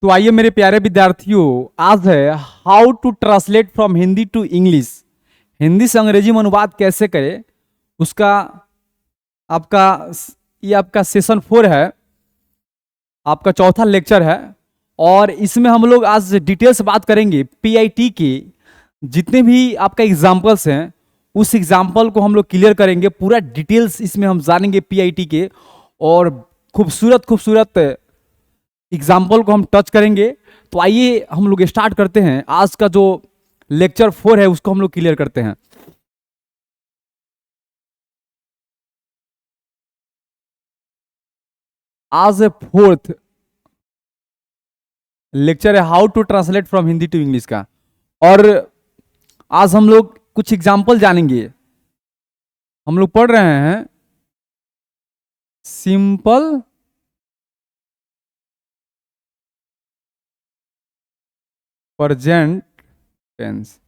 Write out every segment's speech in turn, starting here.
तो आइए मेरे प्यारे विद्यार्थियों, आज है how to translate from Hindi to English. Hindi से अंग्रेजी में अनुवाद कैसे करें, उसका आपका ये आपका सेशन 4 है, आपका चौथा लेक्चर है। और इसमें हम लोग आज डिटेल से बात करेंगे पीआईटी के जितने भी आपका एग्जाम्पल्स हैं, उस एग्जाम्पल को हम लोग क्लियर करेंगे। पूरा डिटेल्स इसमें हम जानेंगे पीआईटी के, और खूबसूरत खूबसूरत एग्जाम्पल को हम टच करेंगे। तो आइए हम लोग स्टार्ट करते हैं। आज का जो लेक्चर 4 है उसको हम लोग क्लियर करते हैं। आज 4th लेक्चर है how to translate from Hindi to English का। और आज हम लोग कुछ एग्जाम्पल जानेंगे। हम लोग पढ़ रहे हैं सिंपल प्रेजेंट टेंस,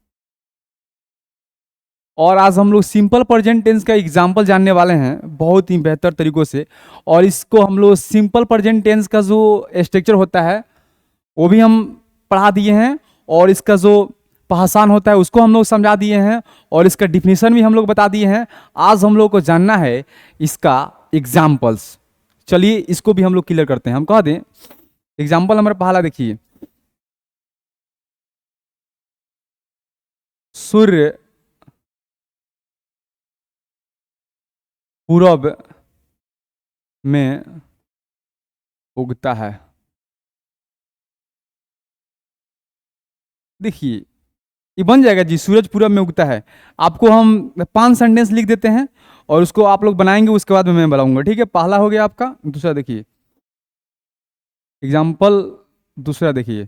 और आज हम लोग सिंपल प्रेजेंट टेंस का एग्जाम्पल जानने वाले हैं बहुत ही बेहतर तरीकों से। और इसको हम लोग सिंपल प्रेजेंट टेंस का जो स्ट्रक्चर होता है वो भी हम पढ़ा दिए हैं, और इसका जो पहचान होता है उसको हम लोग समझा दिए हैं, और इसका डिफिनीशन भी हम लोग बता दिए हैं। आज हम लोग को जानना है इसका एग्जाम्पल्स। चलिए इसको भी हम लोग क्लियर करते हैं। हम कह दें एग्जाम्पल हमारा पहला देखिए, सूर्य पूरब में उगता है। देखिए ये बन जाएगा जी, सूरज पूरब में उगता है। आपको हम 5 सेंटेंस लिख देते हैं और उसको आप लोग बनाएंगे, उसके बाद में मैं बताऊंगा। ठीक है, पहला हो गया आपका। दूसरा देखिए एग्जाम्पल, दूसरा देखिए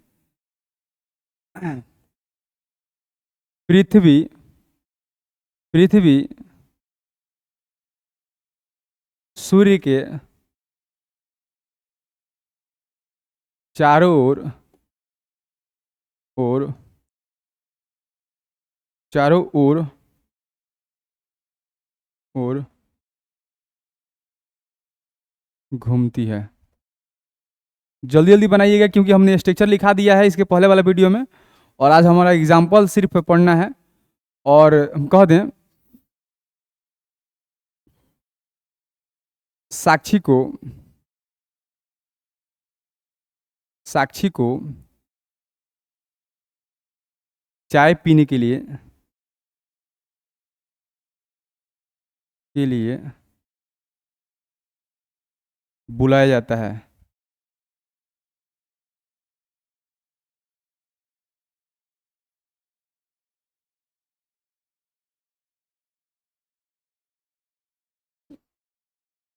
पृथ्वी पृथ्वी सूर्य के चारों ओर चारों ओर घूमती है। जल्दी जल्दी बनाइएगा क्योंकि हमने स्ट्रक्चर लिखा दिया है इसके पहले वाला वीडियो में, और आज हमारा एग्जाम्पल सिर्फ पढ़ना है। और हम कह दें साक्षी को चाय पीने के लिए बुलाया जाता है।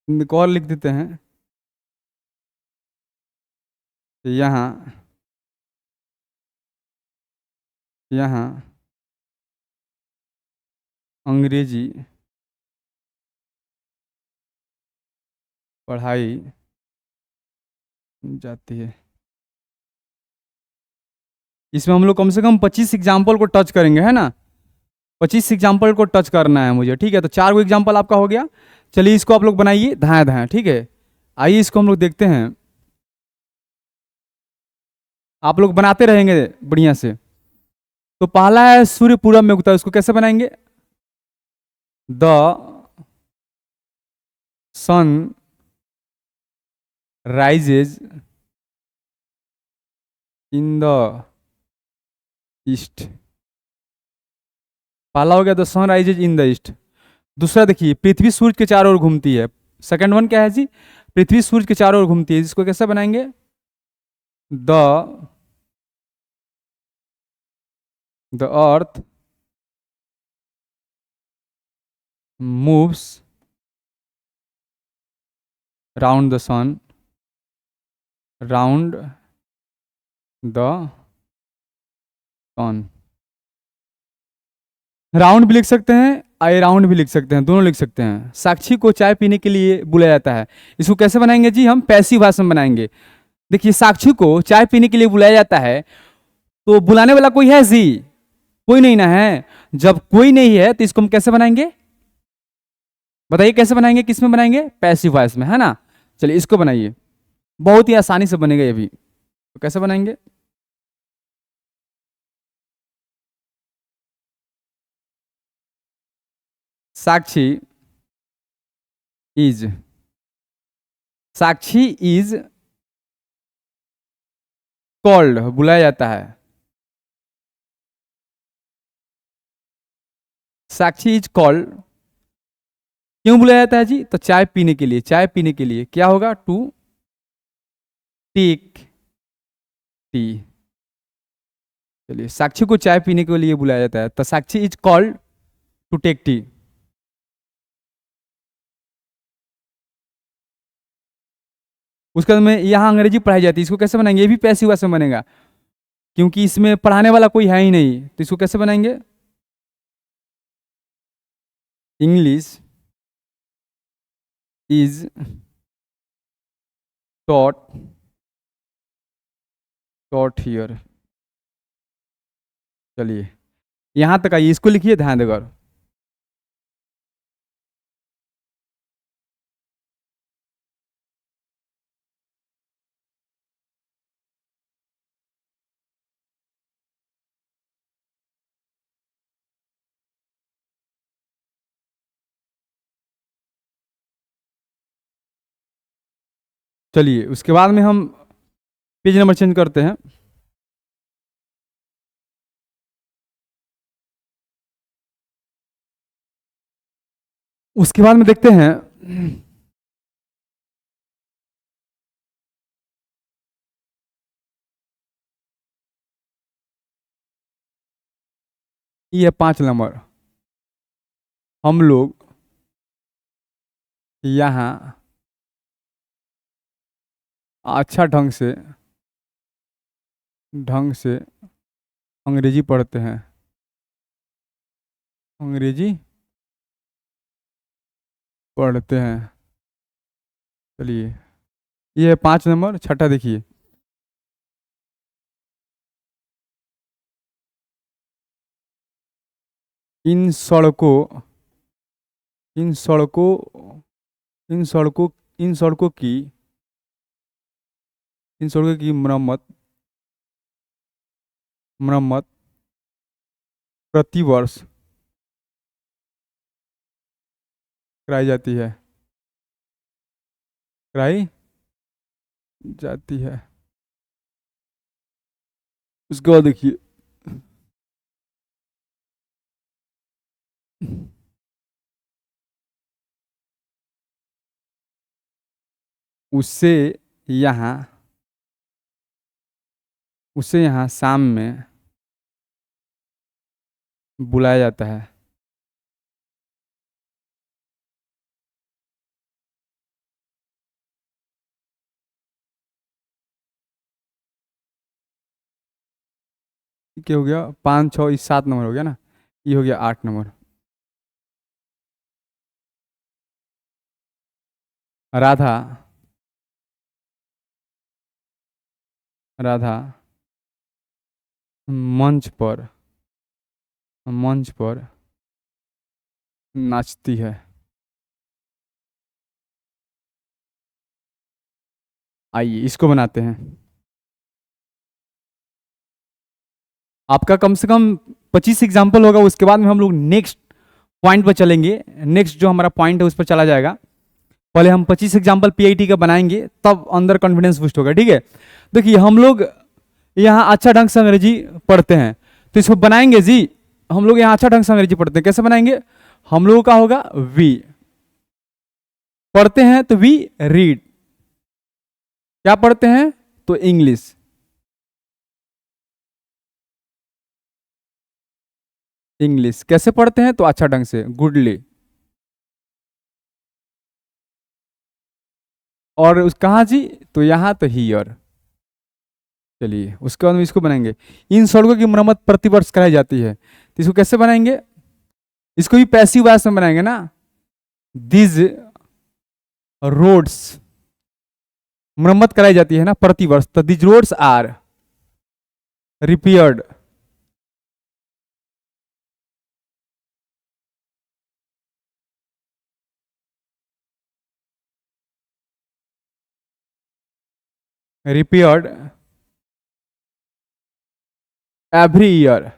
एक और लिख देते हैं, यहाँ अंग्रेजी पढ़ाई जाती है। इसमें हम लोग कम से कम 25 एग्जाम्पल को टच करेंगे, है ना। 25 एग्जाम्पल को टच करना है मुझे। ठीक है, तो 4 एग्जाम्पल आपका हो गया। चलिए इसको आप लोग बनाइए धाए धाए। ठीक है, आइए इसको हम लोग देखते हैं। आप लोग बनाते रहेंगे बढ़िया से। तो पहला है सूर्य पूरब में उगता है, उसको कैसे बनाएंगे? The sun rises in the east. पहला हो गया the sun rises in the east. दूसरा देखिए पृथ्वी सूर्य के चारों ओर घूमती है। सेकंड वन क्या है जी? पृथ्वी सूर्य के चारों ओर घूमती है, इसको कैसे बनाएंगे? The earth moves round the sun round the sun. Round भी लिख सकते हैं, आई राउंड भी लिख सकते हैं, दोनों लिख सकते हैं। साक्षी को चाय पीने के लिए बुलाया जाता है, इसको कैसे बनाएंगे जी? हम पैसिव वॉइस में बनाएंगे। देखिए साक्षी को चाय पीने के लिए बुलाया जाता है, तो बुलाने वाला कोई है जी? कोई नहीं ना है। जब कोई नहीं है तो इसको हम कैसे बनाएंगे? बताइए कैसे बनाएंगे, किस में बनाएंगे? पैसिव वॉइस में, है ना। चलिए इसको बनाइए, बहुत ही आसानी से बनेगा ये भी। तो कैसे बनाएंगे? साक्षी इज, साक्षी इज कॉल्ड, बुलाया जाता है। साक्षी इज कॉल्ड, क्यों बुलाया जाता है जी? तो चाय पीने के लिए, चाय पीने के लिए क्या होगा? To take tea. चलिए, साक्षी को चाय पीने के लिए बुलाया जाता है, तो Sakshi is called to take tea. उसके बाद में यहाँ अंग्रेजी पढ़ाई जाती है, इसको कैसे बनाएंगे? ये भी पैसिव वॉइस में बनेगा, क्योंकि इसमें पढ़ाने वाला कोई है ही नहीं, तो इसको कैसे बनाएंगे? English is taught taught here. चलिए, यहां तक आइए, इसको लिखिए ध्यान देकर। चलिए, उसके बाद में हम पेज नंबर चेंज करते हैं। उसके बाद में देखते हैं ये 5 नंबर। हम लोग यहाँ अच्छा ढंग से अंग्रेजी पढ़ते हैं, अंग्रेजी पढ़ते हैं। चलिए, ये है 5 नंबर। छठा देखिए, इन सड़कों इन सड़कों इन सड़कों इन सड़कों की इन सड़कों की मरम्मत प्रतिवर्ष कराई जाती है, कराई जाती है। उसके बाद देखिए, उससे यहाँ उससे यहाँ शाम में बुलाया जाता है। क्या हो गया? 5 6 इस 7 नंबर हो गया ना, ये हो गया 8 नंबर। राधा राधा मंच पर मंच पर नाचती है। आइए इसको बनाते हैं। आपका कम से कम 25 एग्जाम्पल होगा, उसके बाद में हम लोग नेक्स्ट पॉइंट पर चलेंगे। नेक्स्ट जो हमारा पॉइंट है उस पर चला जाएगा। पहले हम 25 एग्जाम्पल पीआईटी का बनाएंगे, तब अंदर कॉन्फिडेंस बूस्ट होगा। ठीक है, देखिए हम लोग यहाँ अच्छा ढंग से अंग्रेजी पढ़ते हैं, तो इसको बनाएंगे जी। हम लोग यहाँ अच्छा ढंग से अंग्रेजी पढ़ते हैं, कैसे बनाएंगे? हम लोगों का होगा वी, पढ़ते हैं तो वी रीड, क्या पढ़ते हैं? तो इंग्लिश। इंग्लिश कैसे पढ़ते हैं? तो अच्छा ढंग से, गुडली। और उस कहाँ जी? तो यहाँ तो हियर। चलिए, उसके बाद हम इसको बनाएंगे। इन सड़कों की मरम्मत प्रतिवर्ष कराई जाती है, तो इसको कैसे बनाएंगे? इसको भी पैसिव वॉइस में बनाएंगे ना। दिज रोड्स, मरम्मत कराई जाती है ना प्रतिवर्ष, तो these roads are repaired. Repaired every year,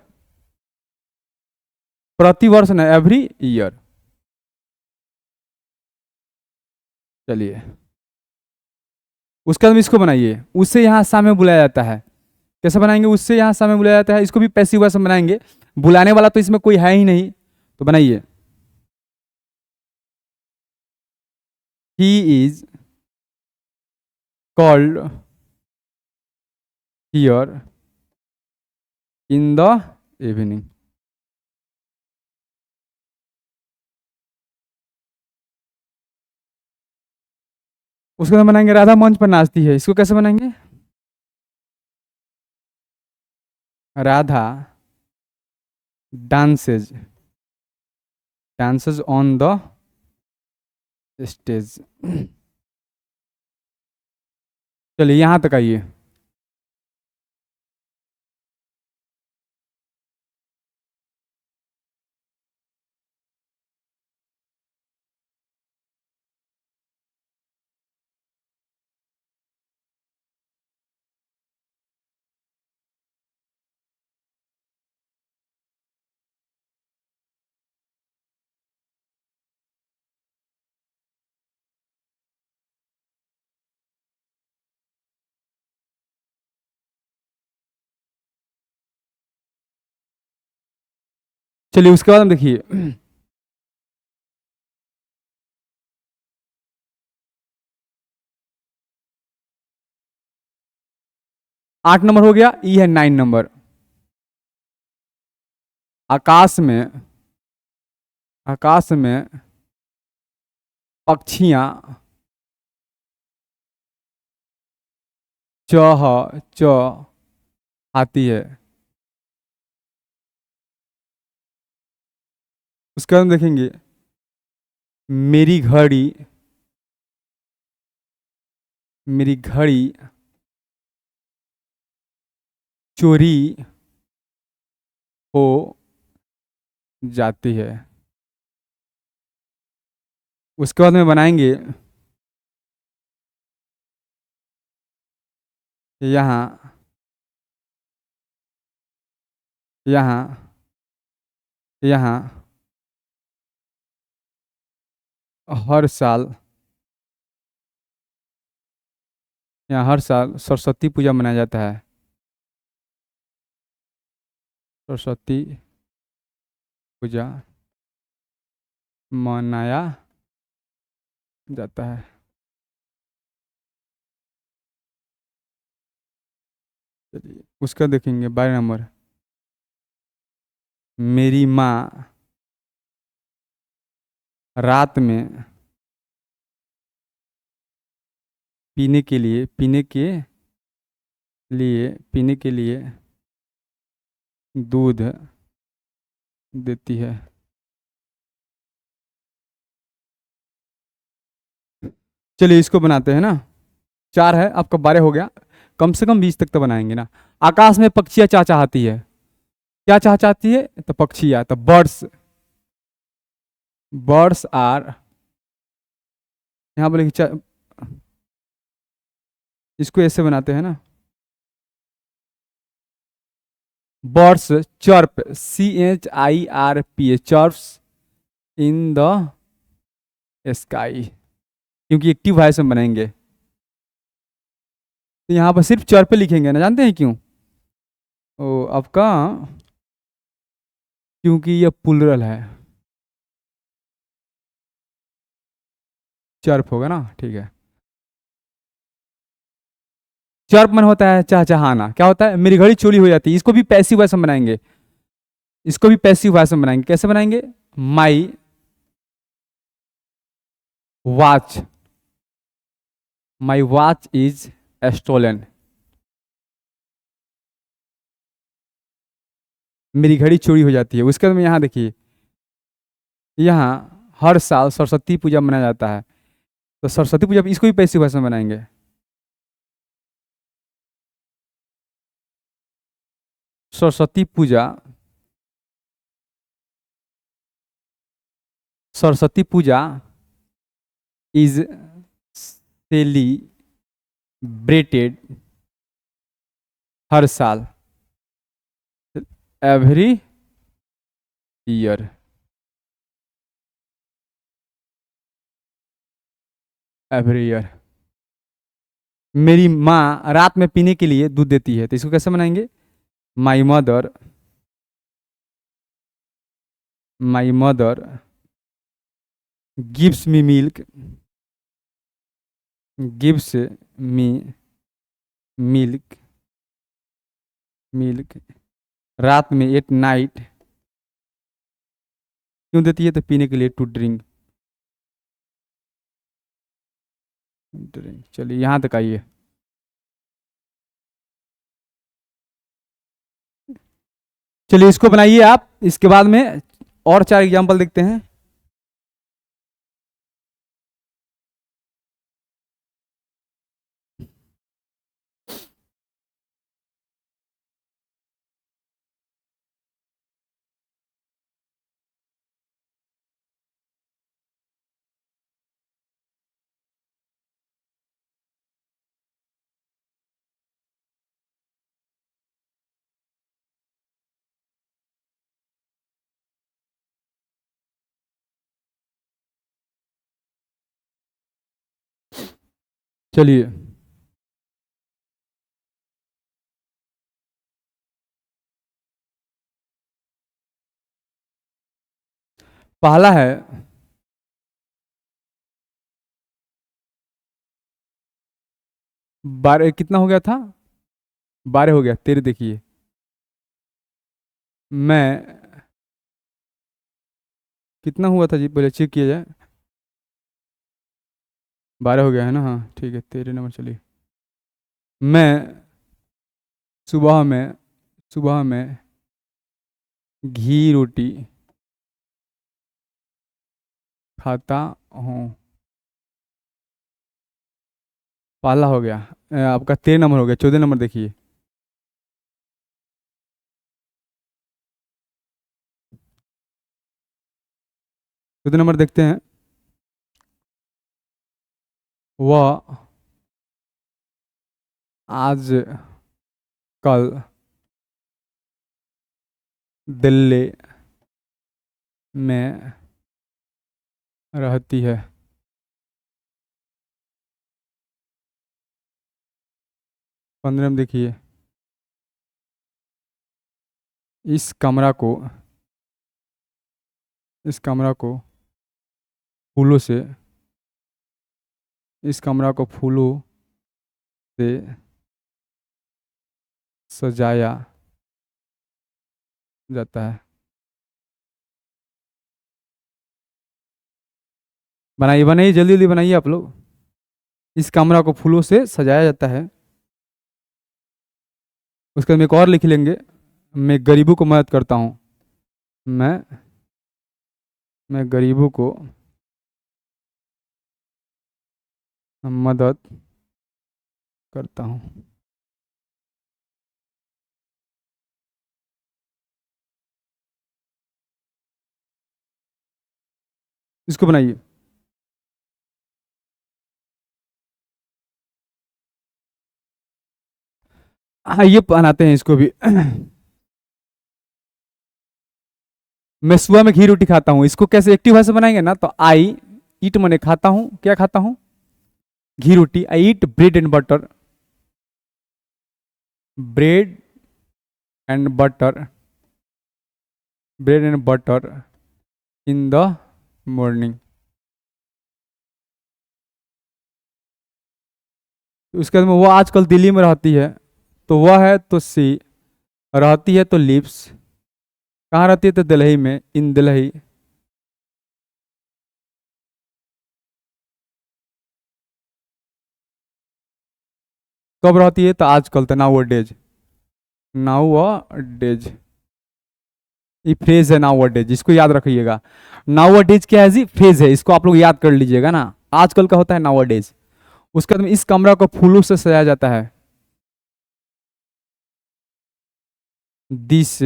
प्रतिवर्ष ना, एवरी ईयर। चलिए, उसके बाद में इसको बनाइए, उससे यहाँ सामने बुलाया जाता है। कैसे बनाएंगे? उससे यहाँ सामने बुलाया जाता है, इसको भी पैसिव वॉइस में बनाएंगे। बुलाने वाला तो इसमें कोई है ही नहीं, तो बनाइए। He is called here in the evening. उसके बाद बनाएंगे राधा मंच पर नाचती है, इसको कैसे बनाएंगे? Radha dances, dances on the stage. चलिए यहां तक आइए। चलिए उसके बाद हम देखिए, 8 नंबर हो गया, ई है 9 नंबर। आकाश में, आकाश में पक्षियां चह च आती है। उसके बाद हम देखेंगे, मेरी घड़ी, मेरी घड़ी चोरी हो जाती है। उसके बाद में बनाएंगे, यहाँ, यहाँ, यहाँ हर साल, यहाँ हर साल सरस्वती पूजा मनाया जाता है। सरस्वती पूजा मनाया जाता है। चलिए उसका देखेंगे 12 नंबर, मेरी माँ रात में पीने के लिए, पीने के लिए दूध देती है। चलिए इसको बनाते हैं ना, 4 है, आपका 12 हो गया, कम से कम 20 तक तो बनाएंगे ना। आकाश में पक्षियां चाहती है, क्या चाहती है? तो पक्षियां, तो बर्ड्स, बर्ड्स आर, यहाँ बोले कि इसको ऐसे बनाते हैं ना, birds chirp, CHIRP, chirps in the sky, क्योंकि एक्टिव वॉइस में बनाएंगे। तो यहाँ पर सिर्फ चर्प लिखेंगे ना, जानते हैं क्यों? ओ आपका, क्योंकि ये प्लुरल है, चर्प होगा ना, ठीक है। चर्प मन होता है चहचहाना, क्या होता है? मेरी घड़ी चोरी हो जाती है, इसको भी पैसिव वॉइस में बनाएंगे, इसको भी पैसिव वॉइस में बनाएंगे। कैसे बनाएंगे? My watch, my watch is stolen, मेरी घड़ी चोरी हो जाती है। उसके बाद में यहाँ देखिए, यहाँ हर साल सरस्वती पूजा मनाया जाता है, तो सरस्वती पूजा, इसको भी पैसिव वॉइस में बनाएंगे। सरस्वती पूजा, सरस्वती पूजा इज सेलिब्रेटेड हर साल, एवरी ईयर। Every year. मेरी माँ रात में पीने के लिए दूध देती है, तो इसको कैसे बनाएंगे? My mother, my mother gives me milk, gives me milk, milk रात में एट नाइट। क्यों देती है? तो पीने के लिए, टू ड्रिंक, ड्रिंक। चलिए यहाँ तक आइए। चलिए इसको बनाइए आप, इसके बाद में और चार एग्जाम्पल देखते हैं। चलिए पहला है, बारह कितना हो गया था? 12 हो गया, 13 देखिए। मैं कितना हुआ था जी, पहले चेक किया जाए। 12 हो गया है ना? हाँ ठीक है, 13 नंबर। चलिए, मैं सुबह में, सुबह में घी रोटी खाता हूँ। पहला हो गया। आपका 13 नंबर हो गया। 14 नंबर देखिए। चौदह नंबर देखते हैं। वह आज कल दिल्ली में रहती है। 15 में देखिए। इस कमरा को, इस कमरा को फूलों से, इस कमरा को फूलों से सजाया जाता है। बनाइए बनाइए, जल्दी जल्दी बनाइए आप लोग। इस कमरा को फूलों से सजाया जाता है। उसके बाद में एक और लिख लेंगे, मैं गरीबों को मदद करता हूँ। मैं मैं गरीबों को मदद करता हूँ। इसको बनाइए। हाँ ये बनाते हैं इसको भी। मैं सुबह में घी रोटी खाता हूँ, इसको कैसे एक्टिव भाषा बनाएंगे ना, तो आई ईट, मैंने खाता हूँ, क्या खाता हूँ? घी रोटी। I eat bread and butter, bread and butter, bread and butter in the morning. उसके बाद में वो आजकल दिल्ली में रहती है, तो वह है तो सी, रहती है तो लिव्स, कहाँ रहती है? तो दिल्ली में, इन दिल्ली। कब रहती है? तो आजकल, तो नाउ डेज, नाउ डेज। ये फ्रेज है नाउ डेज, इसको याद रखिएगा। नाउ डेज क्या है जी? फ्रेज है, इसको आप लोग याद कर लीजिएगा ना। आजकल का होता है नाउ डेज। उसके बाद में इस कमरा को फूलों से सजाया जाता है। This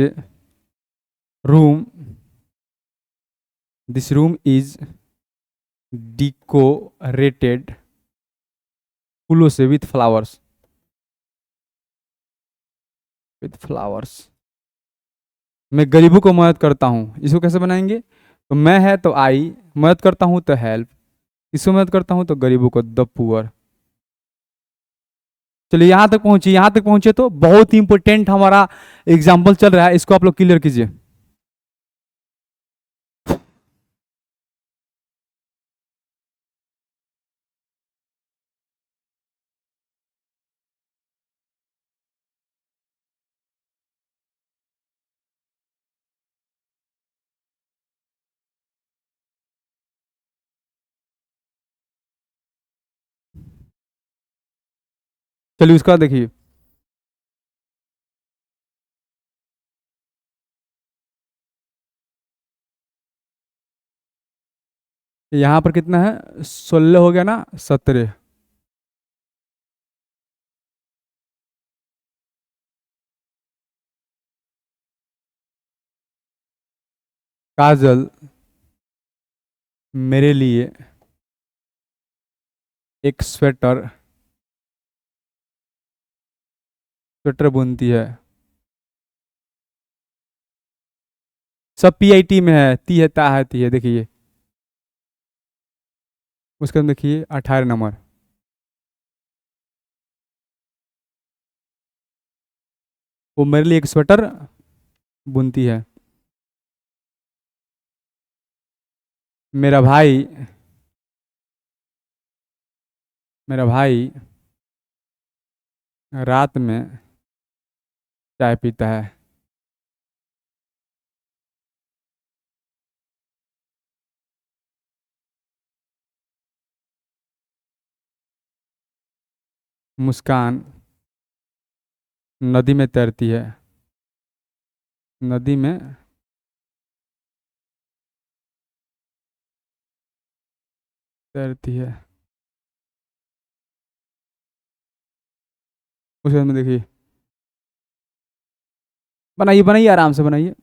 room, this room is decorated फूलों से, विथ फ्लावर्स, विथ फ्लावर्स। मैं गरीबों को मदद करता हूँ, इसको कैसे बनाएंगे? तो मैं है तो आई, मदद करता हूँ तो हेल्प, इसको मदद करता हूँ तो गरीबों को द पुअर। चलिए यहां तक पहुंचे, यहां तक पहुंचे तो बहुत ही इंपॉर्टेंट हमारा एग्जाम्पल चल रहा है, इसको आप लोग क्लियर कीजिए। चलिए उसका देखिए, यहां पर कितना है, 16 हो गया ना, 17। काजल मेरे लिए एक स्वेटर स्वेटर बुनती है। सब पीआईटी में है, ती है, ता है, ती है, देखिए उसके अंदर देखिए 18 नंबर। वो मेरे लिए एक स्वेटर बुनती है। मेरा भाई मेरा भाई रात में चाय पीता है। मुस्कान नदी में तैरती है। नदी में तैरती है। उसके अंदर देखिए, बनाइए बनाइए, आराम से बनाइए।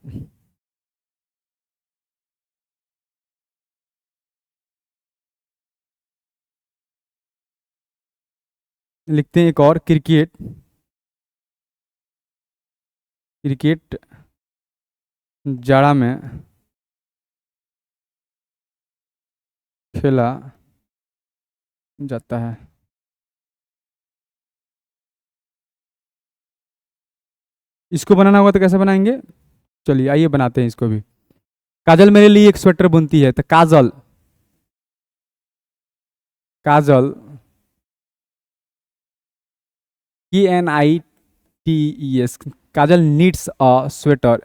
लिखते हैं एक और, क्रिकेट क्रिकेट जाड़ा में खेला जाता है। इसको बनाना होगा तो कैसे बनाएंगे? चलिए आइए बनाते हैं इसको भी। काजल मेरे लिए एक स्वेटर बुनती है, तो Kajal Kajal KNITES, Kajal needs a sweater,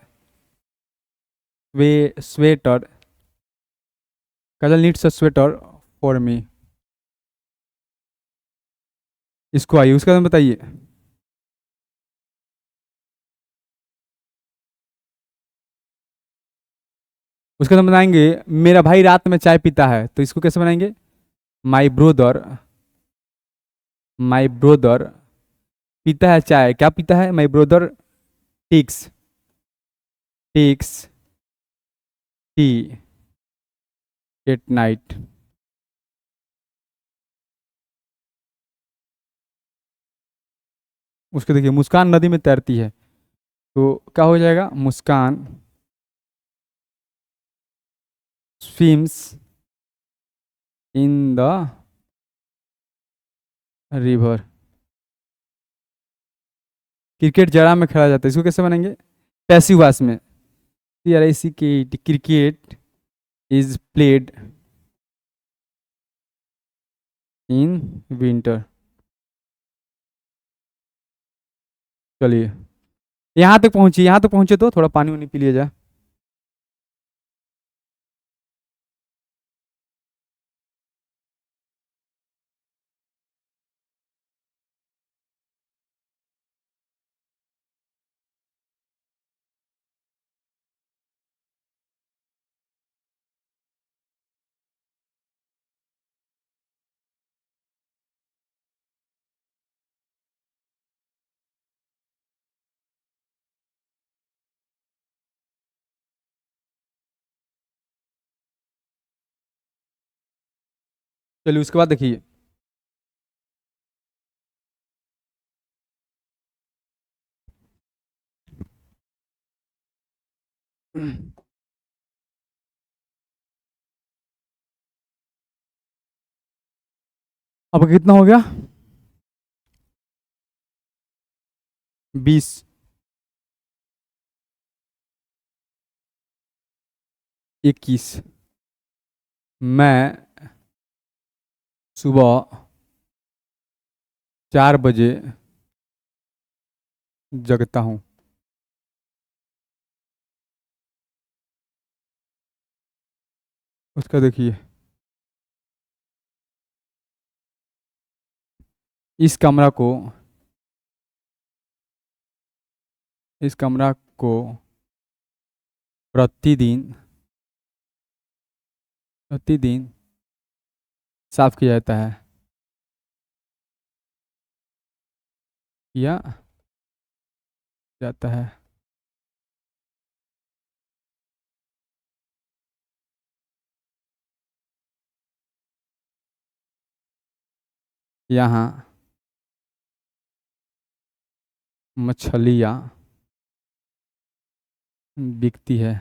way sweater Kajal needs a sweater for me. इसको आइए उसका नाम बताइए। उसका नाम बनाएंगे, मेरा भाई रात में चाय पीता है, तो इसको कैसे बनाएंगे? माई ब्रोदर पीता है चाय, क्या पीता है? My brother takes takes tea at night. उसके देखिए, मुस्कान नदी में तैरती है, तो क्या हो जाएगा? Muskan swims in the river. Cricket जड़ा में खेला जाता है, इसको कैसे बनाएंगे? पैसिव वॉइस में, CRICK, cricket is played in winter. चलिए यहाँ तक पहुंचे तो थोड़ा पानी वानी पी लिया जाए। चलिए उसके बाद देखिए, अब कितना हो गया? 20। 21। मैं सुबह 4 बजे जगता हूँ। उसका देखिए, इस कमरा को इस कमरा को प्रतिदिन प्रतिदिन साफ किया जाता है। किया जाता है। यहाँ मछलियाँ बिकती है।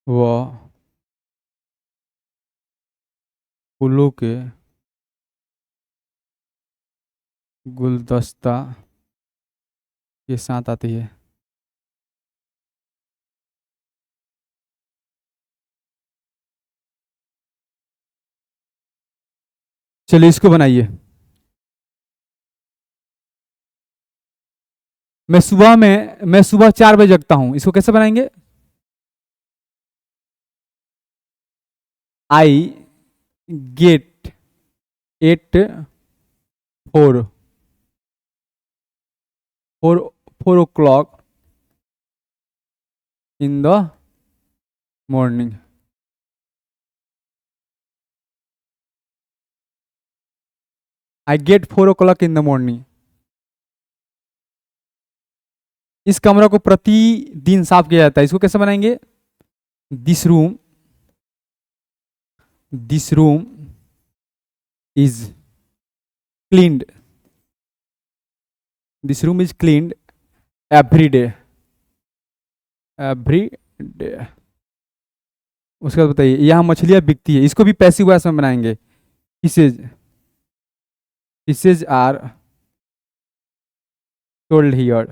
वह फूलों के गुलदस्ता के साथ आती है। चलिए इसको बनाइए। मैं सुबह 4 बजे जगता हूँ, इसको कैसे बनाएंगे? I get at four 4 o'clock in the morning. I get 4 o'clock in the morning. इस कमरा को प्रतिदिन साफ किया जाता है, इसको कैसे बनाएंगे? This room this room is cleaned this room is cleaned every day every day. उसके बाद बताइए, यहाँ मछलियाँ बिकती है, इसको भी पैसिव वॉइस में बनाएंगे। Fishes fishes are sold here.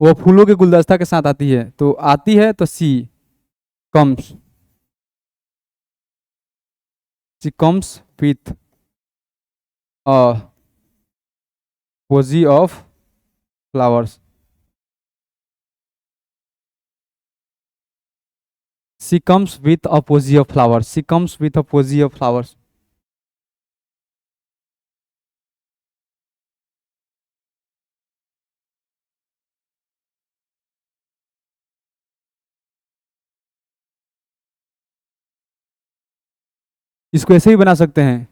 वो फूलों के गुलदस्ता के साथ आती है, तो आती है तो comes she comes with a posy of flowers. She comes with a posy of flowers she comes with a posy of flowers. इसको ऐसे ही बना सकते हैं,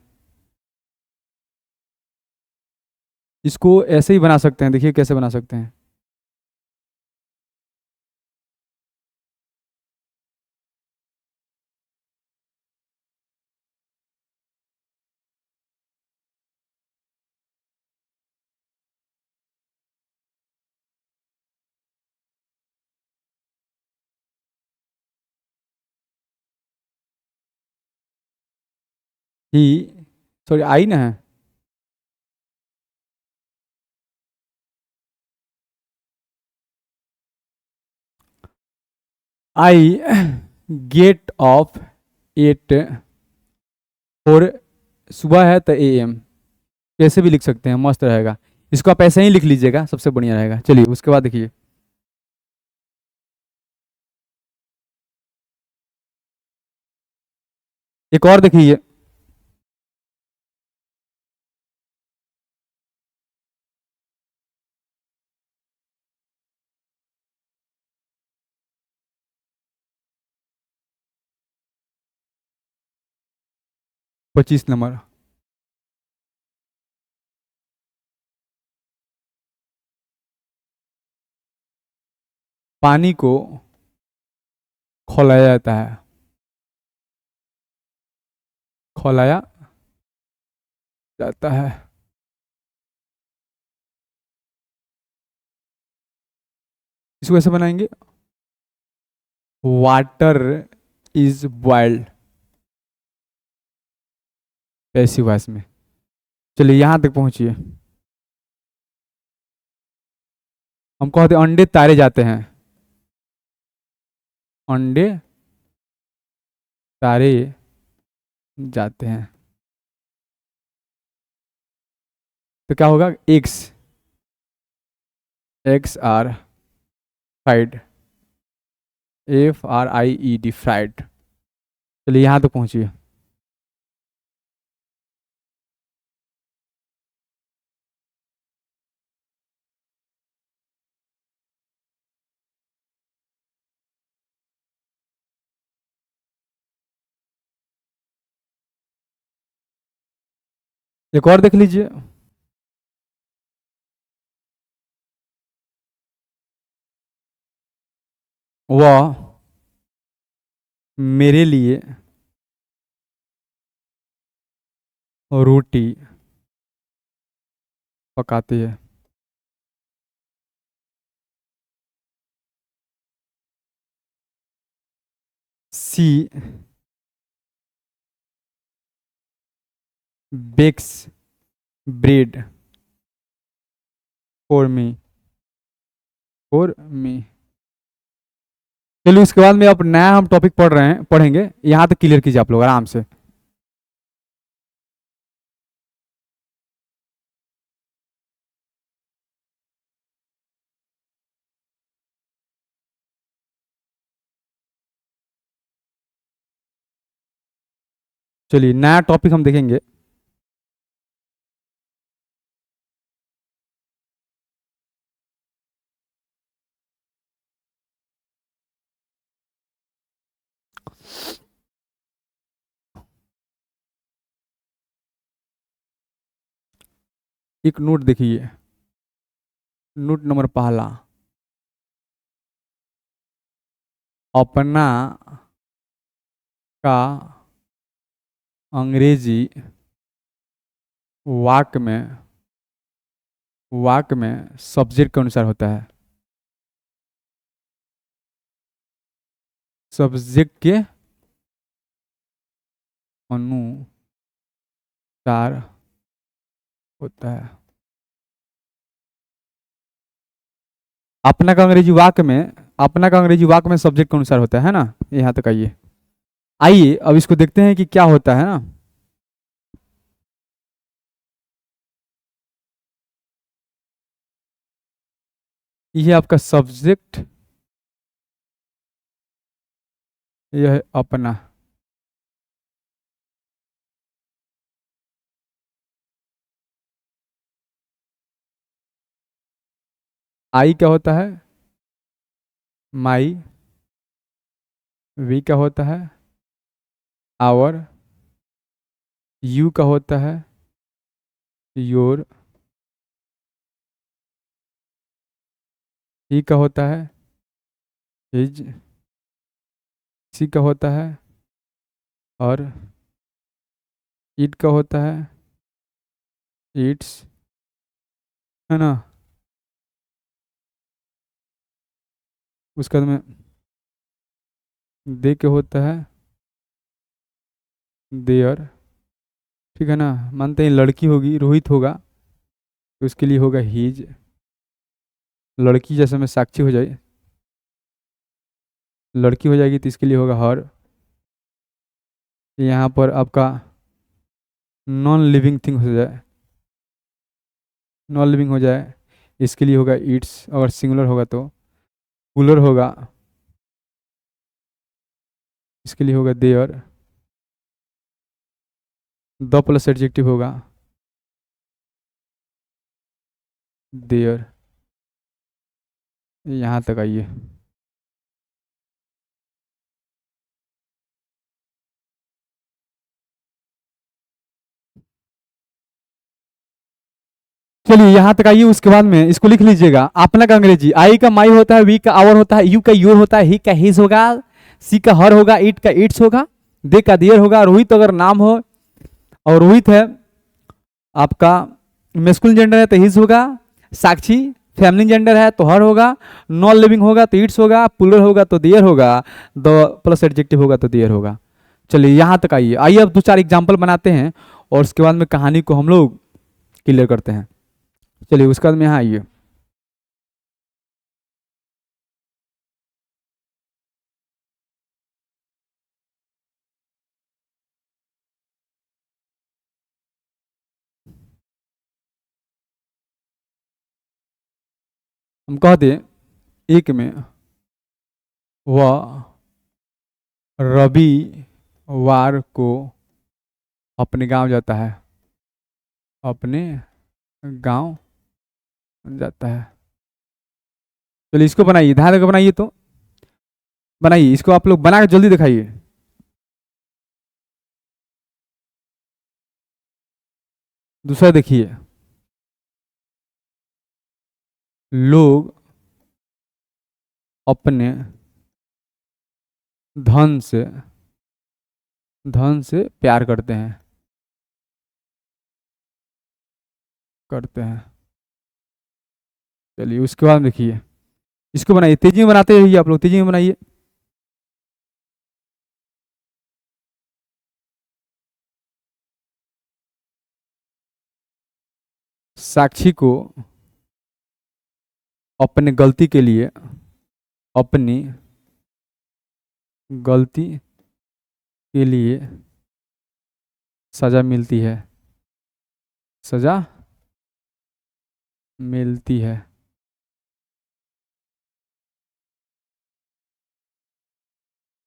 इसको ऐसे ही बना सकते हैं, देखिए कैसे बना सकते हैं। ही सॉरी आई ना है। आई गेट ऑफ 8 और सुबह है तो AM। कैसे भी लिख सकते हैं, मस्त रहेगा। इसको आप ऐसे ही लिख लीजिएगा, सबसे बढ़िया रहेगा। चलिए उसके बाद देखिए, एक और देखिए। 25 नंबर। पानी को खौलाया जाता है। खौलाया जाता है। इसको कैसे बनाएंगे? Water is boiled, passive voice में। चलिए यहां तक पहुंचिए। हम कहते हैं अंडे तारे जाते हैं, अंडे तारे जाते हैं, तो क्या होगा? Eggs, eggs are fried, FRIED fried. चलिए यहां तक पहुंचिए। एक और देख लीजिए। वह मेरे लिए रोटी पकाती है। सी बेक्स ब्रेड फॉर मी। चलिए उसके बाद में अब नया हम टॉपिक पढ़ेंगे। यहां तक क्लियर कीजिए आप लोग आराम से। चलिए नया टॉपिक हम देखेंगे। एक नोट देखिए, नोट नंबर पहला। अपना का अंग्रेजी वाक्य में सब्जेक्ट के अनुसार होता है। सब्जेक्ट के अनुसार होता है। अपना का अंग्रेजी वाक्य में सब्जेक्ट के अनुसार होता है ना। यहां तक आइए। आइए अब इसको देखते हैं कि क्या होता है ना। यह आपका सब्जेक्ट, यह है अपना। आई क्या होता है? माई। वी क्या होता है? आवर। यू का होता है? योर। ही का होता है? हिज। सी का होता है? और इट का होता है? इट्स, है ना। उसके बाद में दे के होता है? देयर। ठीक है ना। मानते हैं लड़की होगी, रोहित होगा, तो उसके लिए होगा हीज। लड़की जैसे में साक्षी हो जाए, लड़की हो जाएगी तो इसके लिए होगा हर। यहाँ पर आपका नॉन लिविंग थिंग हो जाए, नॉन लिविंग हो जाए, इसके लिए होगा इट्स। अगर सिंगुलर होगा तो कूलर होगा, इसके लिए होगा देयर। द प्लस एडजेक्टिव होगा देयर। यहाँ तक आइए। चलिए यहाँ तक आइए। उसके बाद में इसको लिख लीजिएगा। अपना का अंग्रेजी, आई का माई होता है, वी का आवर होता है, यू का योर होता है, ही का हिज होगा, सी का हर होगा, इट का इट्स होगा, दे का देयर होगा। रोहित अगर नाम हो, और रोहित है आपका मेस्कुलिन जेंडर है तो हिज होगा। साक्षी फेमिनिन जेंडर है तो हर होगा। नॉन लिविंग होगा तो इट्स होगा। पुलर होगा तो देयर होगा। द प्लस एडजेक्टिव होगा तो देयर होगा। चलिए यहाँ तक आइए। आइए अब दो चार एग्जाम्पल बनाते हैं और उसके बाद में कहानी को हम लोग क्लियर करते हैं। चलिए उसके बाद में यहाँ आइए। हम कह दें एक में वह रविवार को अपने गांव जाता है। अपने गांव जाता है। चलिए इसको बनाइए, ध्यान देकर बनाइए। तो बनाइए इसको, आप लोग बना के जल्दी दिखाइए। दूसरा देखिए, लोग अपने धन से प्यार करते हैं। करते हैं। चलिए उसके बाद देखिए, इसको बनाइए, तेजी में बनाते रहिए आप लोग, तेजी में बनाइए। साक्षी को अपने गलती के लिए, अपनी गलती के लिए सजा मिलती है। सजा मिलती है।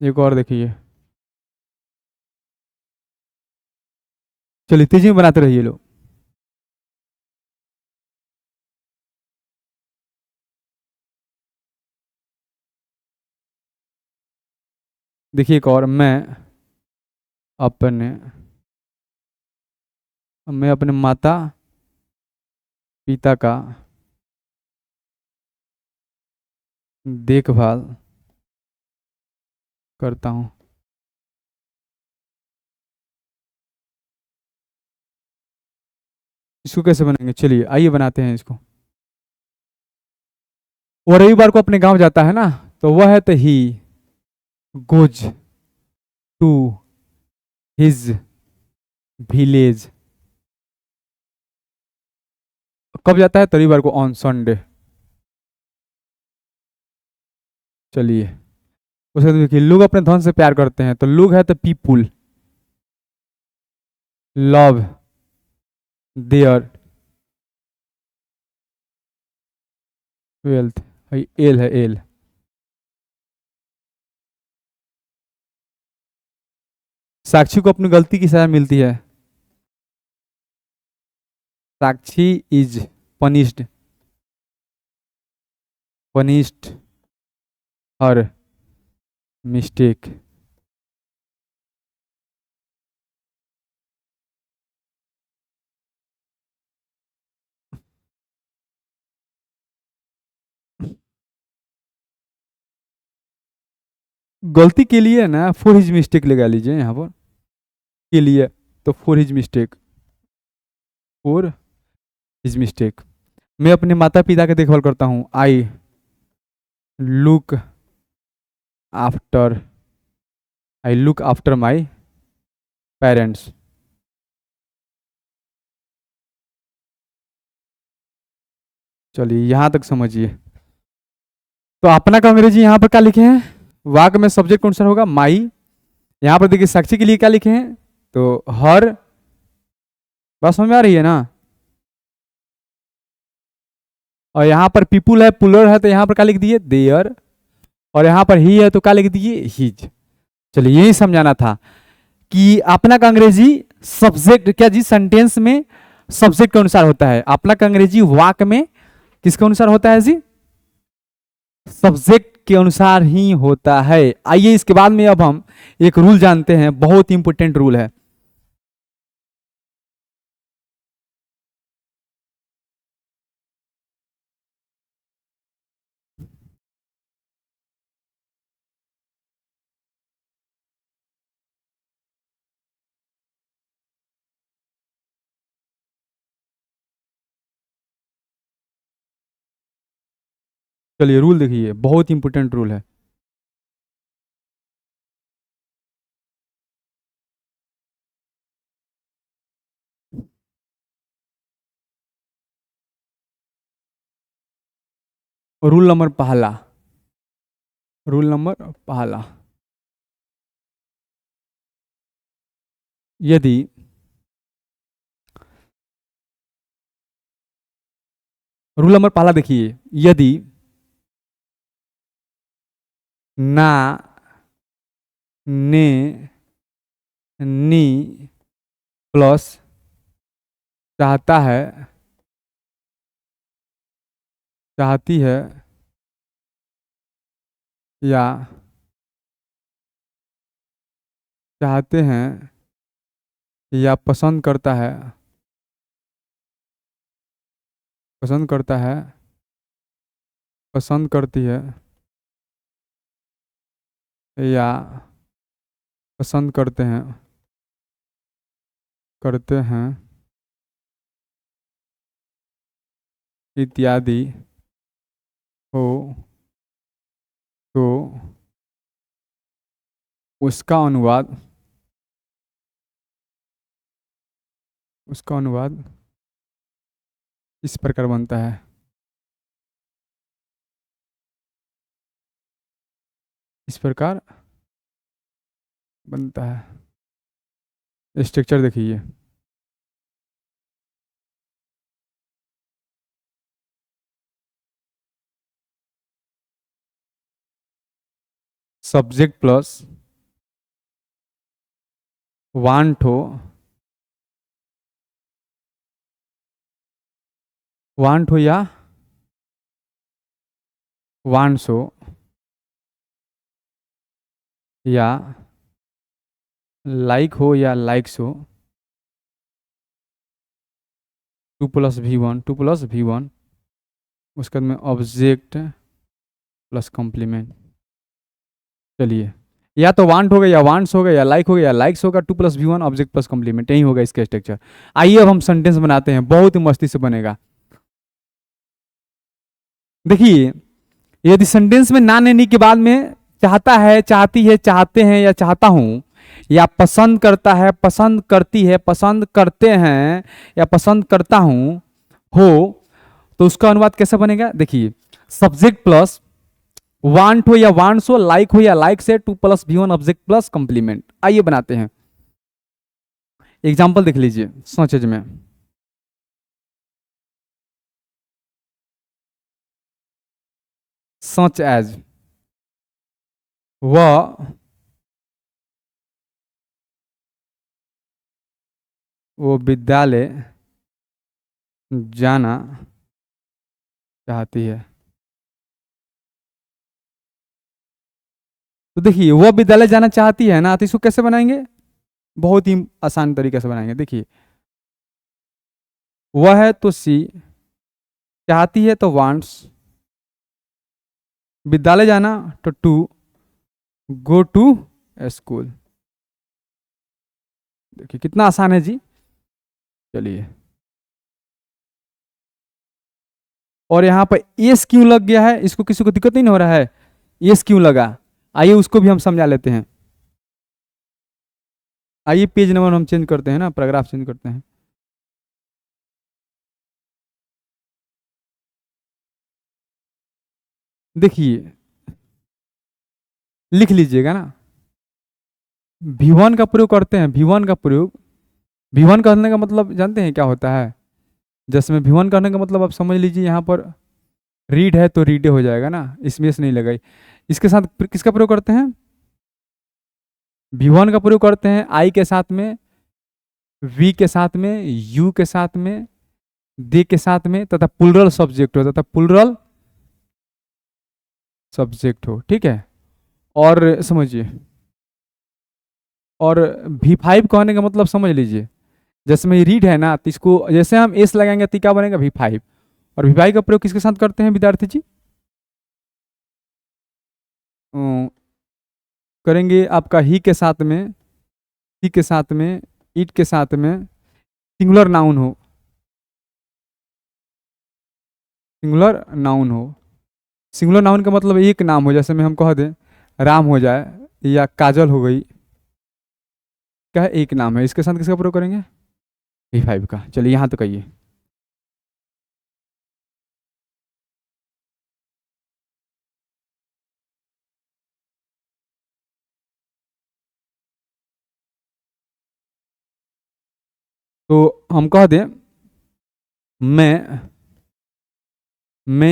एक और देखिए। चलिए तेजी में बनाते रहिए लोग। देखिए एक और, अपने मैं अपने माता पिता का देखभाल करता हूँ। इसको कैसे बनाएंगे? चलिए आइए बनाते हैं इसको। वो रविवार को अपने गांव जाता है ना, तो वह है तो he goes to his village. कब जाता है? तो रविवार को, ऑन संडे। चलिए उसके बाद देखिए, लोग अपने धन से प्यार करते हैं, तो लोग है तो people love their wealth. L है, एल। साक्षी को अपनी गलती की सजा मिलती है। Sakshi is punished, punished her mistake. गलती के लिए ना फॉर हिज मिस्टेक लगा लीजिए यहाँ पर, के लिए तो for his mistake, for his mistake. मैं अपने माता पिता की देखभाल करता हूँ। I look after, I look after my parents. चलिए यहाँ तक समझिए। तो अपना का अंग्रेजी यहाँ पर क्या लिखे हैं? वाक्य में सब्जेक्ट कौन सा होगा? माई। यहाँ पर देखिए साक्षी के लिए क्या लिखे हैं? तो हर। बात समझ में आ रही है ना? और यहाँ पर पीपुल है, पुलर है, तो यहाँ पर क्या लिख दिए? देयर। और यहाँ पर ही है तो क्या लिख दिए? हिज। चलिए यही समझाना था कि अपना का अंग्रेजी सब्जेक्ट क्या जी, सेंटेंस में सब्जेक्ट के अनुसार होता है। अपना का अंग्रेजी वाक्य में किसके अनुसार होता है जी? सब्जेक्ट के अनुसार ही होता है। आइए इसके बाद में अब हम एक रूल जानते हैं, बहुत इंपॉर्टेंट रूल है। चलिए रूल देखिए, बहुत इंपॉर्टेंट रूल है। रूल नंबर पहला, रूल नंबर पहला, यदि रूल नंबर पहला देखिए, यदि ना, ने, नी प्लस चाहता है, चाहती है, या चाहते हैं, या पसंद करता है, पसंद करता है, पसंद करती है, या पसंद करते हैं, करते हैं, इत्यादि हो, तो उसका अनुवाद, उसका अनुवाद इस प्रकार बनता है। इस प्रकार बनता है। स्ट्रक्चर देखिए, सब्जेक्ट प्लस वांट हो, वांट हो या वांट्स हो, या लाइक हो या लाइक्स हो, 2 + V1, 2 + V1, उसके बाद में ऑब्जेक्ट प्लस कॉम्प्लीमेंट। चलिए, या तो वांट हो गया या वांट्स हो गया, या लाइक हो गया या लाइक्स होगा, 2 + V1 ऑब्जेक्ट प्लस कॉम्प्लीमेंट, यही होगा इसका स्ट्रक्चर। आइए अब हम सेंटेंस बनाते हैं, बहुत ही मस्ती से बनेगा। देखिए, यदि सेंटेंस में ना नेनी के बाद में चाहता है, चाहती है, चाहते हैं या चाहता हूं, या पसंद करता है, पसंद करती है, पसंद करते हैं, या पसंद करता हूं हो, तो उसका अनुवाद कैसे बनेगा? देखिए, सब्जेक्ट प्लस वांट हो या वांट्स हो, लाइक हो या लाइक से, 2 + V1 ऑब्जेक्ट प्लस कंप्लीमेंट। आइए बनाते हैं, एग्जाम्पल देख लीजिए सोचेज में। सच एज, वह वो विद्यालय जाना चाहती है। तो देखिए, वह विद्यालय जाना चाहती है ना, तो इसको कैसे बनाएंगे? बहुत ही आसान तरीके से बनाएंगे। देखिए, वह है तो सी, चाहती है तो वांट्स, विद्यालय जाना तो टू, गो टू स्कूल। देखिए कितना आसान है जी। चलिए, और यहाँ पर एस क्यों लग गया है, इसको किसी को दिक्कत नहीं हो रहा है? एस क्यों लगा, आइए उसको भी हम समझा लेते हैं। आइए पेज नंबर हम चेंज करते हैं ना, पैराग्राफ चेंज करते हैं। देखिए, लिख लीजिएगा ना, V1 का प्रयोग करते हैं, V1 का प्रयोग, V1 करने का मतलब जानते हैं क्या होता है? जैसे में V1 करने का मतलब आप समझ लीजिए, यहाँ पर रीड है तो रीडे हो जाएगा ना, इसमें से नहीं लगाई। इसके साथ किसका प्रयोग करते हैं? V1 का प्रयोग करते हैं आई के साथ में, वी के साथ में, यू के साथ में, दे के साथ में, तथा प्लुरल सब्जेक्ट हो, तथा प्लुरल सब्जेक्ट हो, ठीक है। और समझिए, और V5 कहने का मतलब समझ लीजिए, जैसे में रीड है ना, तो इसको जैसे हम एस लगाएंगे तो क्या बनेगा? V5। और V5 का प्रयोग किसके साथ करते हैं विद्यार्थी जी? करेंगे आपका ही के साथ में, ही के साथ में, इट के साथ में, सिंगुलर नाउन हो, सिंगुलर नाउन हो, सिंगुलर नाउन का मतलब एक नाम हो, जैसे में हम कह दें राम हो जाए या काजल हो गई, क्या है, एक नाम है। इसके साथ किसका प्रयोग करेंगे, V5 का। चलिए यहाँ तो कहिए। तो हम कह दें मैं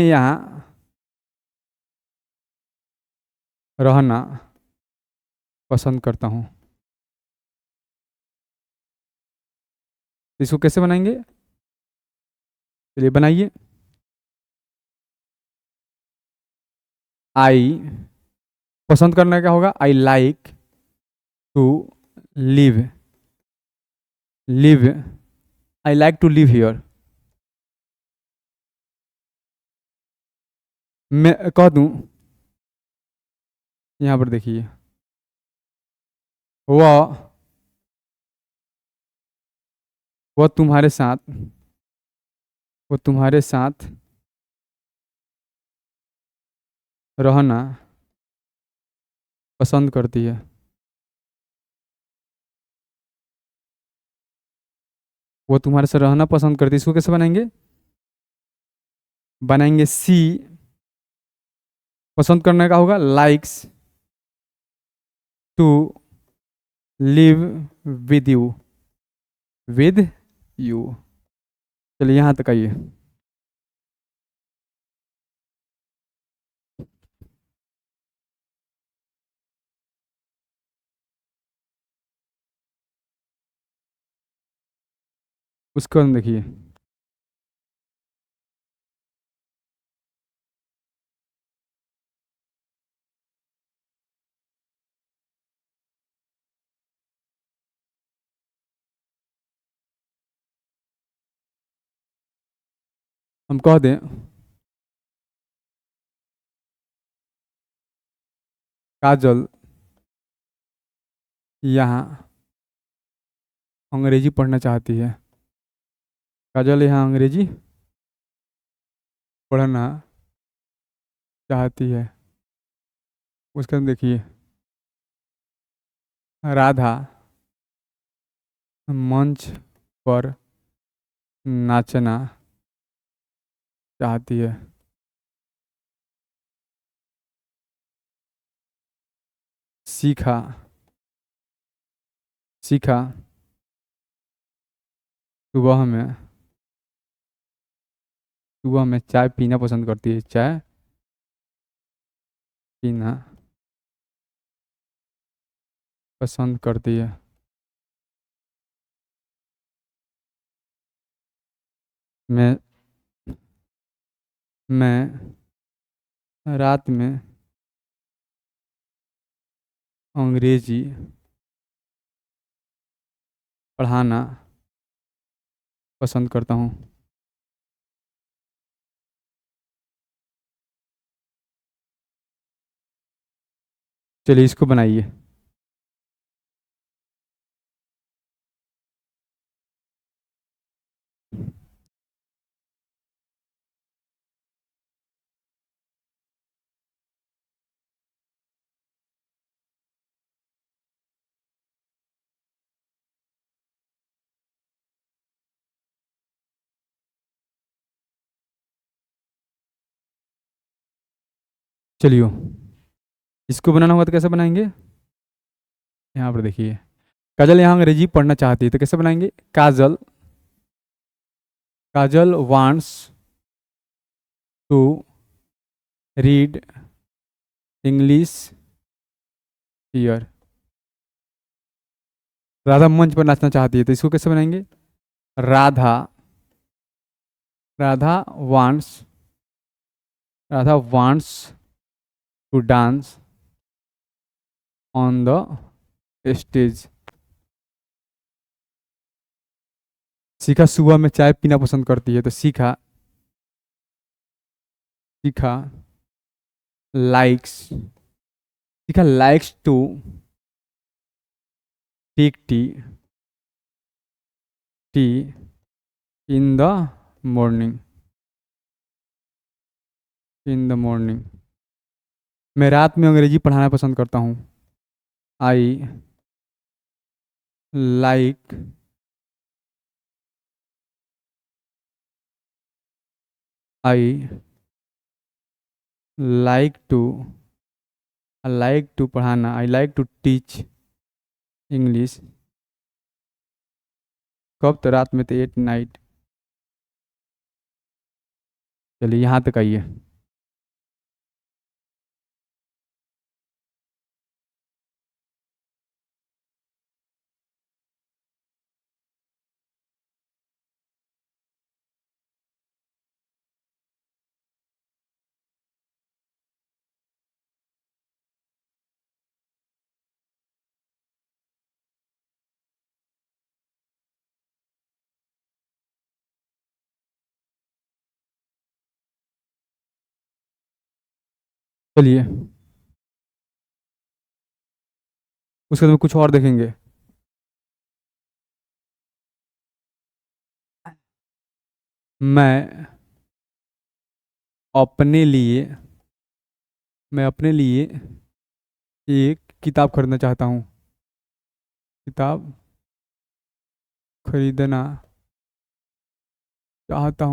यहाँ रहना पसंद करता हूँ। इसको कैसे बनाएंगे, चलिए बनाइए। आई, पसंद करना क्या होगा, I like to live, live, I like to live here. मैं कह दूं, यहाँ पर देखिए, वह वह तुम्हारे साथ, वो तुम्हारे साथ रहना पसंद करती है। वो तुम्हारे साथ रहना पसंद करती है, इसको कैसे बनाएंगे, बनाएंगे सी, पसंद करने का होगा likes to live with you, with you. चलिए यहाँ तक आइए। उसको हम देखिए, हम कह दें काजल यहाँ अंग्रेजी पढ़ना चाहती है, काजल यहाँ अंग्रेजी पढ़ना चाहती है। उसका हम देखिए, राधा मंच पर नाचना चाहती है। सीखा, सीखा सुबह में, सुबह में चाय पीना पसंद करती है, चाय पीना पसंद करती है। मैं मैं रात में अंग्रेजी पढ़ाना पसंद करता हूँ। चलिए इसको बनाइए। चलियो, इसको बनाना होगा तो कैसे बनाएंगे, यहाँ पर देखिए, काजल यहाँ अंग्रेजी पढ़ना चाहती है तो कैसे बनाएंगे, Kajal, Kajal wants to read English here. Radha मंच पर नाचना चाहती है तो इसको कैसे बनाएंगे, Radha, Radha wants, Radha wants to dance on the stage. Shikha सुबह में चाय पीना पसंद करती है तो Shikha, Shikha likes, Shikha likes to take tea, tea in the morning. In the morning. मैं रात में अंग्रेजी पढ़ाना पसंद करता हूँ। I like I like to पढ़ाना। आई लाइक टू टीच इंग्लिश। कब? तो रात में, तो एट नाइट। चलिए यहाँ तक आइए। चलिए उसके बाद में कुछ और देखेंगे। मैं अपने लिए मैं अपने लिए एक किताब खरीदना चाहता हूँ। किताब खरीदना चाहता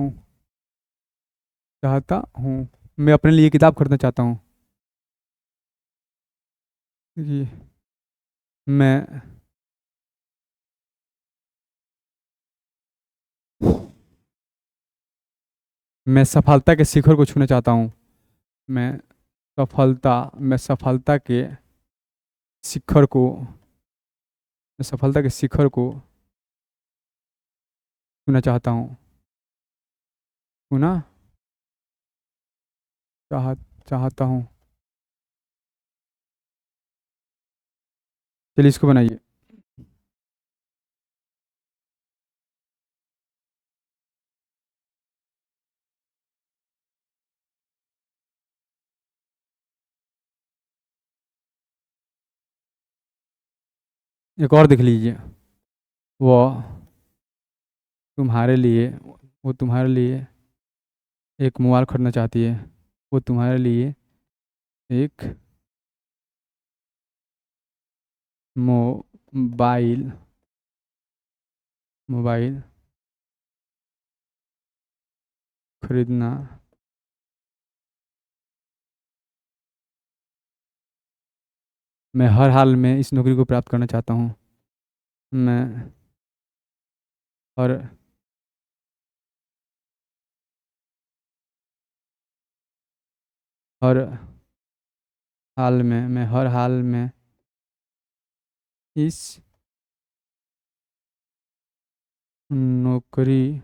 हूँ। मैं अपने लिए किताब खरीदना चाहता हूँ। जी। मैं मैं सफलता के शिखर को छूना चाहता हूँ। मैं मैं सफलता के शिखर को मैं सफलता के शिखर को छूना चाहता हूँ। छूना चाह चाहता हूँ। चलिए इसको बनाइए। एक और देख लीजिए। वह तुम्हारे लिए वो तुम्हारे लिए एक मोबाइल खरीदना चाहती है। वो तुम्हारे लिए एक मोबाइल मोबाइल खरीदना मैं हर हाल में इस नौकरी को प्राप्त करना चाहता हूँ। मैं हर हर मैं हर हाल में इस नौकरी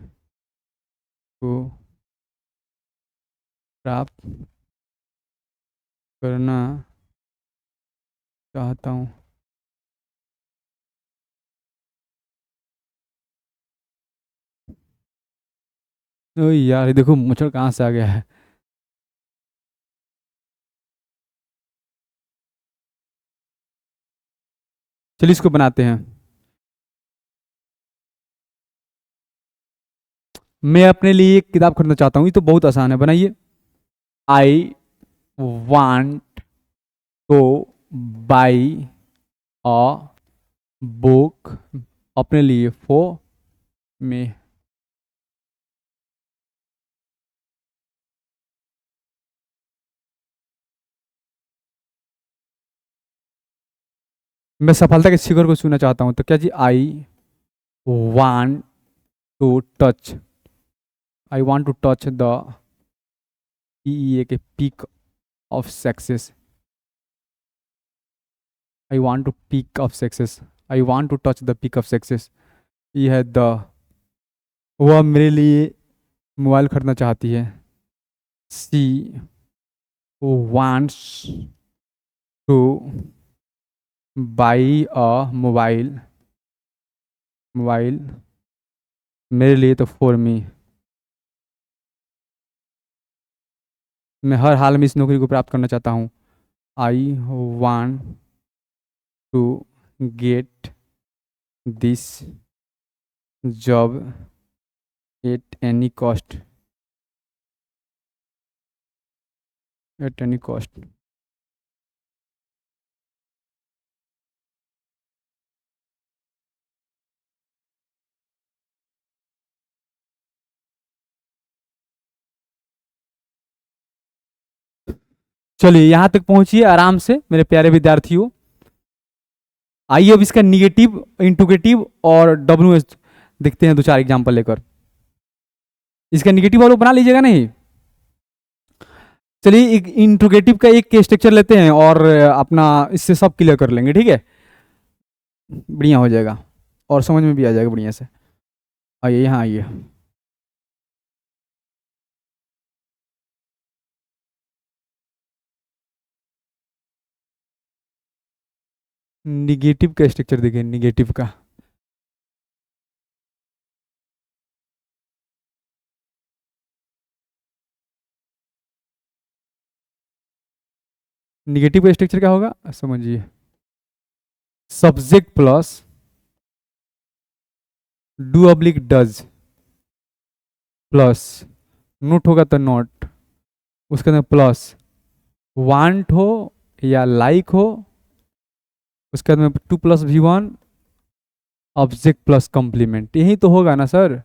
को प्राप्त करना चाहता हूँ। ओ यार, ये देखो मच्छर कहाँ से आ गया है। चलिए इसको बनाते हैं। मैं अपने लिए एक किताब खरीदना चाहता हूँ। ये तो बहुत आसान है, बनाइए। आई want two by a book. अपने लिए, फॉर में। मैं सफलता के शिखर को छूना चाहता हूँ, तो क्या जी? I want to touch I want to touch the के peak of success. I want to peak of success. I want to touch the peak of success. ये है द। वह मेरे लिए मोबाइल खरीदना चाहती है। सी wants two by a mobile mobile मेरे लिए, तो फॉर मी। मैं हर हाल में इस नौकरी को प्राप्त करना चाहता हूँ। I want to get this job at any cost. At any cost. चलिए यहां तक पहुंचिए आराम से मेरे प्यारे विद्यार्थियों। आइए अब इसका निगेटिव, इंट्रोगेटिव और डब्ल्यू एस देखते हैं, दो चार एग्जाम्पल लेकर। इसका निगेटिव वालों बना लीजिएगा नहीं। चलिए एक इंट्रोगेटिव का एक स्ट्रक्चर लेते हैं और अपना इससे सब क्लियर कर लेंगे, ठीक है। बढ़िया हो जाएगा और समझ में भी आ जाएगा बढ़िया से। आइए यहाँ आइए। निगेटिव का स्ट्रक्चर देखिए, निगेटिव का। निगेटिव का स्ट्रक्चर क्या होगा समझिए। Subject plus do oblique does plus note होगा तो नॉट, उसके अंदर प्लस वांट हो या लाइक हो, उसके अंदर टू प्लस भी वन, ऑब्जेक्ट प्लस कॉम्प्लीमेंट, यही तो होगा ना सर।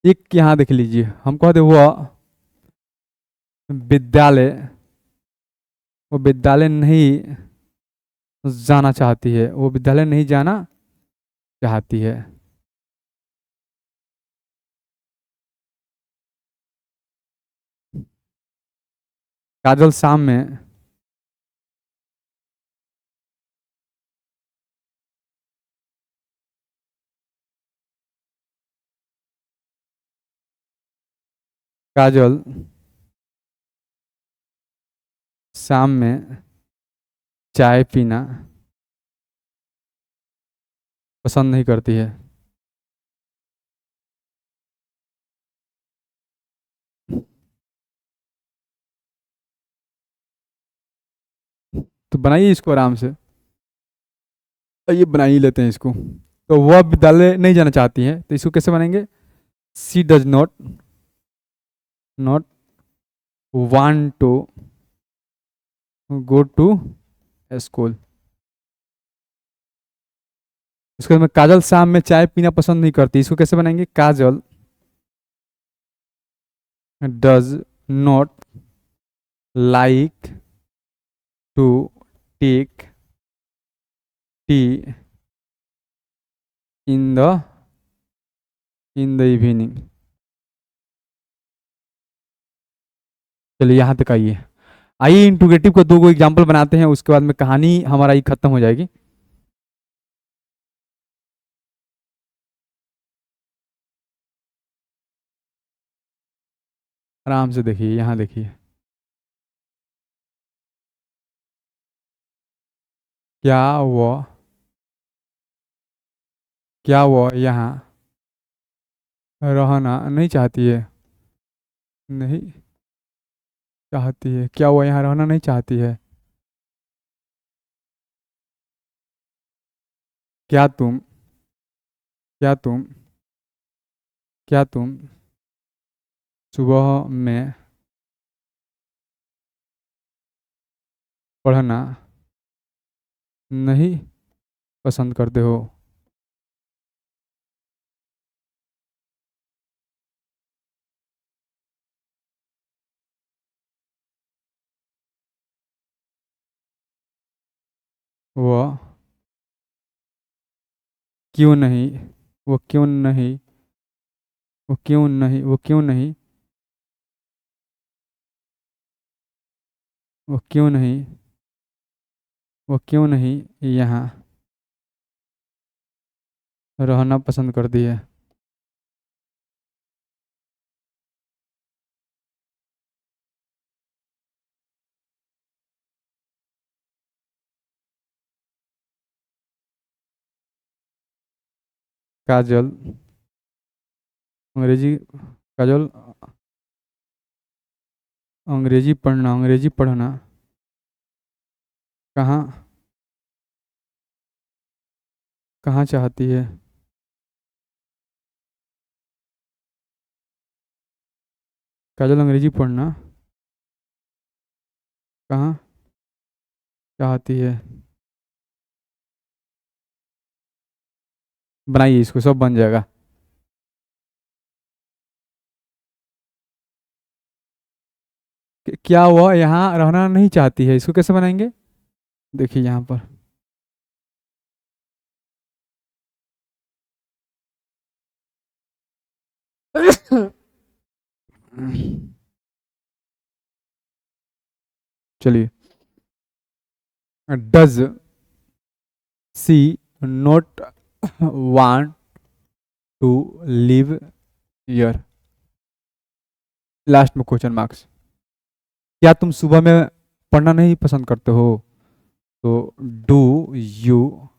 एक यहाँ देख लीजिए, हम कहते वो विद्यालय, वो विद्यालय नहीं जाना चाहती है, वो विद्यालय नहीं जाना चाहती है। काजल शाम में काजल शाम में चाय पीना पसंद नहीं करती है। तो बनाइए इसको आराम से। ये बना ही लेते हैं इसको। तो वह विद्यालय नहीं जाना चाहती है, तो इसको कैसे बनाएंगे। She does not not want to go to school. उसके बाद में काजल शाम में चाय पीना पसंद नहीं करती, इसको कैसे बनाएंगे। Kajal does not like to take tea in the evening. चलिए यहाँ तक आइए। आइए इंट्रोगेटिव का दो गो एग्जाम्पल बनाते हैं, उसके बाद में कहानी हमारा ये खत्म हो जाएगी। आराम से देखिए, यहाँ देखिए। क्या वो क्या वो यहाँ रहना नहीं चाहती है। नहीं चाहती है, क्या वो यहाँ रहना नहीं चाहती है। क्या तुम क्या तुम क्या तुम सुबह में पढ़ना नहीं पसंद करते हो। वह क्यों नहीं वो क्यों नहीं वो क्यों नहीं वो क्यों नहीं वो क्यों नहीं यहाँ रहना पसंद करती है। काजल अंग्रेजी काजल अंग्रेजी पढ़ना कहाँ कहाँ चाहती है। काजल अंग्रेजी पढ़ना कहाँ चाहती है? बनाइए, इसको सब बन जाएगा। क्या हुआ, यहाँ रहना नहीं चाहती है, इसको कैसे बनाएंगे? देखिए यहाँ पर चलिए, does she not want to live here, last में क्वेश्चन मार्क्स। क्या तुम सुबह में पढ़ना नहीं पसंद करते हो? तो you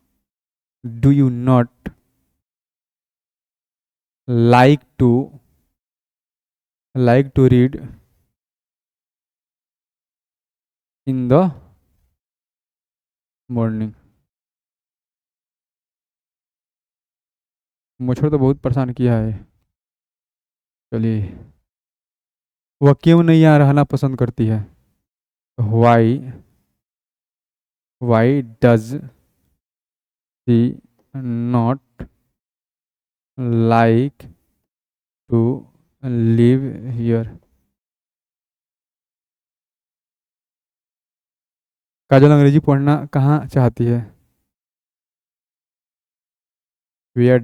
do you not like to read in the morning. मुझे तो बहुत परेशान किया है। चलिए, वह क्यों नहीं यहाँ रहना पसंद करती है? Why does she not like to live here? Kajal अंग्रेजी पढ़ना कहाँ चाहती है? Where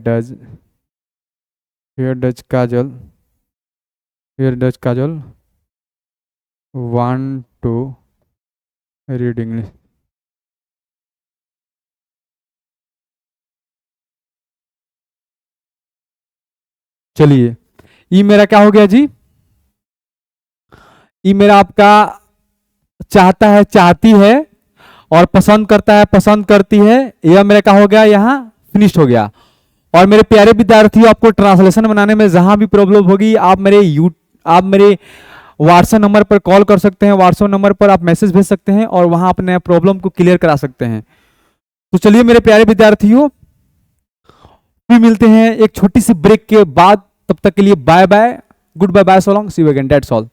does Kajal want to read English? चलिए, ई मेरा क्या हो गया जी? ई मेरा आपका चाहता है, चाहती है, और पसंद करता है, पसंद करती है। यह मेरा क्या हो गया, यहाँ फिनिश्ड हो गया। और मेरे प्यारे विद्यार्थियों, आपको ट्रांसलेशन बनाने में जहां भी प्रॉब्लम होगी, आप मेरे व्हाट्सएप नंबर पर कॉल कर सकते हैं, व्हाट्सएप नंबर पर आप मैसेज भेज सकते हैं और वहां अपने प्रॉब्लम को क्लियर करा सकते हैं। तो चलिए मेरे प्यारे विद्यार्थियों, फिर मिलते हैं एक छोटी सी ब्रेक के बाद। तब तक के लिए bye bye, goodbye bye, so long, see you again, that's all.